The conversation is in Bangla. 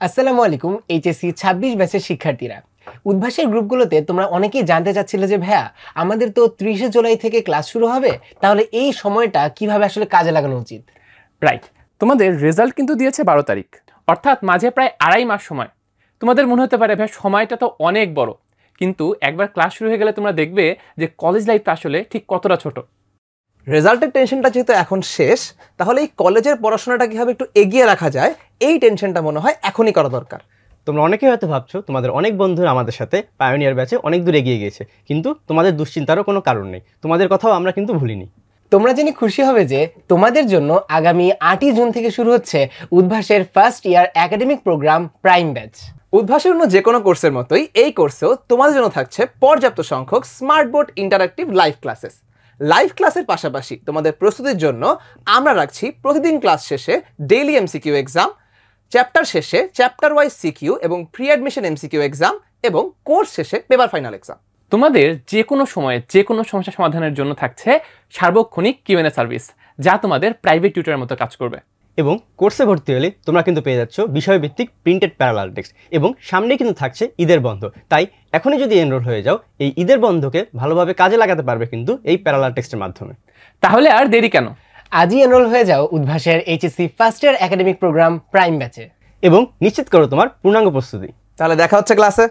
আসসালামু আলাইকুম এইচএসসি ২৬ ব্যাচের শিক্ষার্থীরা। উদ্ভাসের গ্রুপগুলোতে তোমরা অনেকেই জানতে চাচ্ছিলে যে ভাইয়া আমাদের তো ৩০শে জুলাই থেকে ক্লাস শুরু হবে, তাহলে এই সময়টা কিভাবে আসলে কাজে লাগানো উচিত? রাইট, তোমাদের রেজাল্ট কিন্তু দিয়েছে ১২ তারিখ, অর্থাৎ মাঝে প্রায় আড়াই মাস সময়। তোমাদের মনে হতে পারে ভাই সময়টা তো অনেক বড়, কিন্তু একবার ক্লাস শুরু হয়ে গেলে তোমরা দেখবে যে কলেজ লাইফটা আসলে ঠিক কতটা ছোট। রেজাল্টের টেনশনটা যেহেতু এখন শেষ, তাহলে এই কলেজের পড়াশোনাটা কীভাবে একটু এগিয়ে রাখা যায় এই টেনশনটা মনে হয় এখনই করা দরকার। তোমরা অনেকেই হয়তো ভাবছো তোমাদের অনেক বন্ধুরা আমাদের সাথে পায়োনিয়ার ব্যাচে অনেক দূর এগিয়ে গিয়েছে, কিন্তু তোমাদের দুশ্চিন্তারও কোনো কারণ নেই। তোমাদের কথাও আমরা কিন্তু ভুলিনি। তোমরা জেনে খুশি হবে যে তোমাদের জন্য আগামী ৮ই জুন থেকে শুরু হচ্ছে উদ্ভাসের first year academic programme prime batch. উদ্ভাসের অন্য যে কোনো কোর্সের মতোই এই কোর্সেও তোমাদের জন্য থাকছে পর্যাপ্ত সংখ্যক smart board interactive live classes. Live ক্লাসের পাশাপাশি তোমাদের প্রস্তুতির জন্য আমরা রাখছি প্রতিদিন ক্লাস শেষে ডেইলি এমসিকিউ এক্সাম, চ্যাপ্টার শেষে চ্যাপ্টার ওয়াইজ সিকিউ এবং প্রি অ্যাডমিশন এমসিকিউ এক্সাম এবং কোর্স শেষে পেপার ফাইনাল এক্সাম। তোমাদের যে কোনো সময়ে যে কোনো সমস্যা সমাধানের জন্য থাকছে সার্বক্ষণিক কিউএনএ সার্ভিস, যা তোমাদের প্রাইভেট টিউটরের মতো কাজ করবে। এবং কোর্সে ভর্তি হলে তোমরা কিন্তু পেয়ে যাচ্ছ বিষয়ভিত্তিক প্রিন্টেড প্যারালাল টেক্সট, এবং সামনে কিন্তু থাকছে ঈদের বন্ধ। তাই এখনই যদি এনরোল হয়ে যাও, এই ঈদের বন্ধকে ভালোভাবে কাজে লাগাতে পারবে কিন্তু এই প্যারালাল টেক্সটের মাধ্যমে। তাহলে আর দেরি কেন, আজই এনরোল হয়ে যাও উদ্ভাসের HSC first year academic programme prime ব্যাচে এবং নিশ্চিত করো তোমার পূর্ণাঙ্গ প্রস্তুতি। তাহলে দেখা হচ্ছে ক্লাসে।